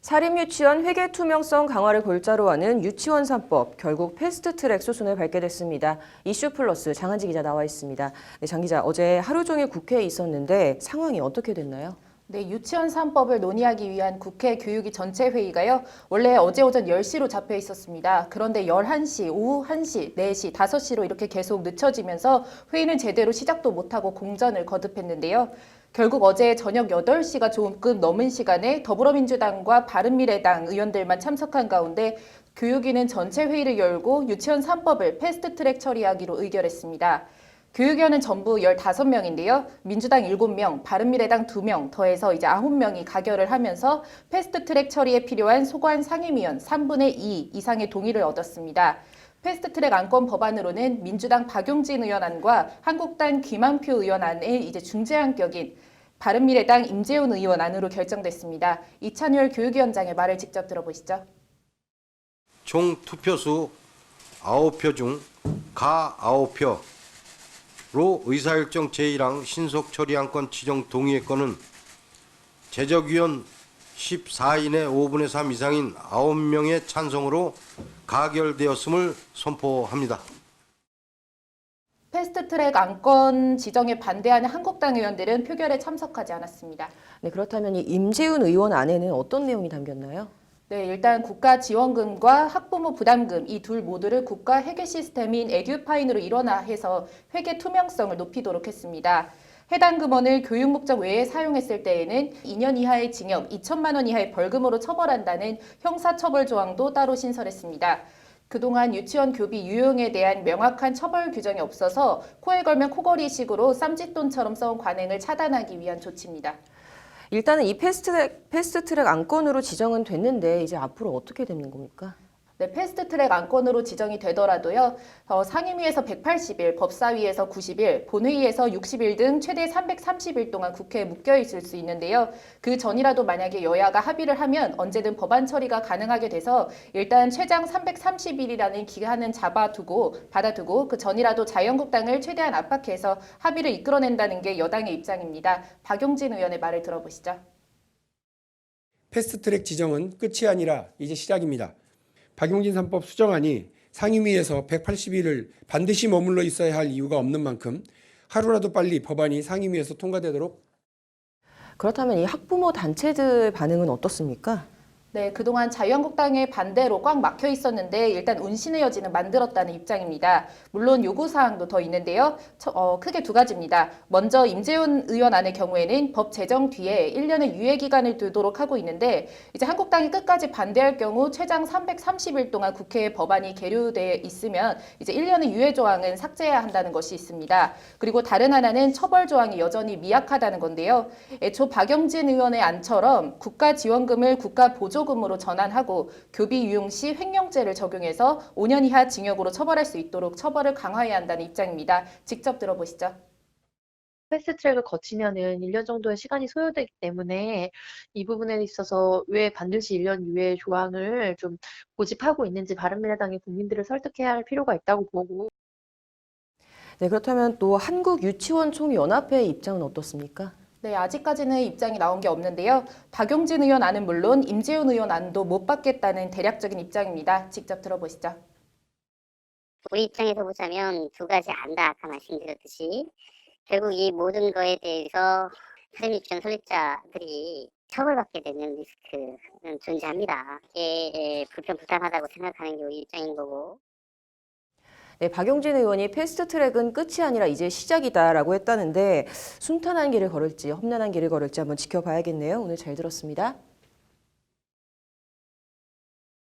사립유치원 회계 투명성 강화를 골자로 하는 유치원 3법, 결국 패스트트랙 소송을 밟게 됐습니다. 이슈플러스 장한지 기자 나와 있습니다. 네, 장 기자, 어제 하루 종일 국회에 있었는데 상황이 어떻게 됐나요? 네, 유치원 3법을 논의하기 위한 국회 교육위 전체 회의가요. 원래 어제 오전 10시로 잡혀 있었습니다. 그런데 11시, 오후 1시, 4시, 5시로 이렇게 계속 늦춰지면서 회의는 제대로 시작도 못하고 공전을 거듭했는데요. 결국 어제 저녁 8시가 조금 넘은 시간에 더불어민주당과 바른미래당 의원들만 참석한 가운데 교육위는 전체 회의를 열고 유치원 3법을 패스트트랙 처리하기로 의결했습니다. 교육위원은 전부 15명인데요. 민주당 7명, 바른미래당 2명, 더해서 이제 9명이 가결을 하면서 패스트트랙 처리에 필요한 소관 상임위원 3분의 2 이상의 동의를 얻었습니다. 패스트트랙 안건 법안으로는 민주당 박용진 의원 안과 한국당 김한표 의원 안의 이제 중재안격인 바른미래당 임재훈 의원 안으로 결정됐습니다. 이찬열 교육위원장의 말을 직접 들어보시죠. 총 투표수 9표 중 가 9표로 의사일정 제1항 신속 처리 안건 지정 동의의 건은 제적위원 14인의 5분의 3 이상인 9명의 찬성으로 가결되었음을 선포합니다. 패스트트랙 안건 지정에 반대하는 한국당 의원들은 표결에 참석하지 않았습니다. 네, 그렇다면 이 임재훈 의원 안에는 어떤 내용이 담겼나요? 네, 일단 국가 지원금과 학부모 부담금 이 둘 모두를 국가 회계 시스템인 에듀파인으로 일원화해서 회계 투명성을 높이도록 했습니다. 해당 금원을 교육 목적 외에 사용했을 때에는 2년 이하의 징역, 2천만 원 이하의 벌금으로 처벌한다는 형사처벌 조항도 따로 신설했습니다. 그동안 유치원 교비 유용에 대한 명확한 처벌 규정이 없어서 코에 걸면 코걸이식으로 쌈짓돈처럼 써온 관행을 차단하기 위한 조치입니다. 일단은 이 패스트트랙 안건으로 지정은 됐는데 이제 앞으로 어떻게 되는 겁니까? 네, 패스트트랙 안건으로 지정이 되더라도요. 상임위에서 180일, 법사위에서 90일, 본회의에서 60일 등 최대 330일 동안 국회에 묵혀 있을 수 있는데요. 그 전이라도 만약에 여야가 합의를 하면 언제든 법안 처리가 가능하게 돼서 일단 최장 330일이라는 기한은 받아두고 그 전이라도 자유한국당을 최대한 압박해서 합의를 이끌어낸다는 게 여당의 입장입니다. 박용진 의원의 말을 들어보시죠. 패스트트랙 지정은 끝이 아니라 이제 시작입니다. 박용진 3법 수정안이 상임위에서 180일을 반드시 머물러 있어야 할 이유가 없는 만큼 하루라도 빨리 법안이 상임위에서 통과되도록. 그렇다면 이 학부모 단체들 반응은 어떻습니까? 네, 그동안 자유한국당의 반대로 꽉 막혀 있었는데 일단 운신의 여지는 만들었다는 입장입니다. 물론 요구사항도 더 있는데요. 크게 두 가지입니다. 먼저 임재훈 의원 안의 경우에는 법 제정 뒤에 1년의 유예 기간을 두도록 하고 있는데 이제 한국당이 끝까지 반대할 경우 최장 330일 동안 국회에 법안이 계류돼 있으면 이제 1년의 유예 조항은 삭제해야 한다는 것이 있습니다. 그리고 다른 하나는 처벌 조항이 여전히 미약하다는 건데요. 애초 박영진 의원의 안처럼 국가 지원금을 국가 보조금으로 전환하고 교비 유용 시 횡령죄를 적용해서 5년 이하 징역으로 처벌할 수 있도록 처벌을 강화해야 한다는 입장입니다. 직접 들어보시죠. 패스트트랙을 거치면은 1년 정도의 시간이 소요되기 때문에 이 부분에 있어서 왜 반드시 1년 유예 조항을 좀 고집하고 있는지 바른미래당이 국민들을 설득해야 할 필요가 있다고 보고. 네, 그렇다면 또 한국유치원총연합회의 입장은 어떻습니까? 네, 아직까지는 입장이 나온 게 없는데요. 박용진 의원 안은 물론 임재훈 의원 안도 못 받겠다는 대략적인 입장입니다. 직접 들어보시죠. 우리 입장에서 보자면 두 가지 안다 아까 말씀드렸듯이 결국 이 모든 거에 대해서 사립유치원 설립자들이 처벌받게 되는 리스크는 존재합니다. 이게 불편하다고 생각하는 게 우리 입장인 거고. 네, 박용진 의원이 패스트트랙은 끝이 아니라 이제 시작이다라고 했다는데 순탄한 길을 걸을지 험난한 길을 걸을지 한번 지켜봐야겠네요. 오늘 잘 들었습니다.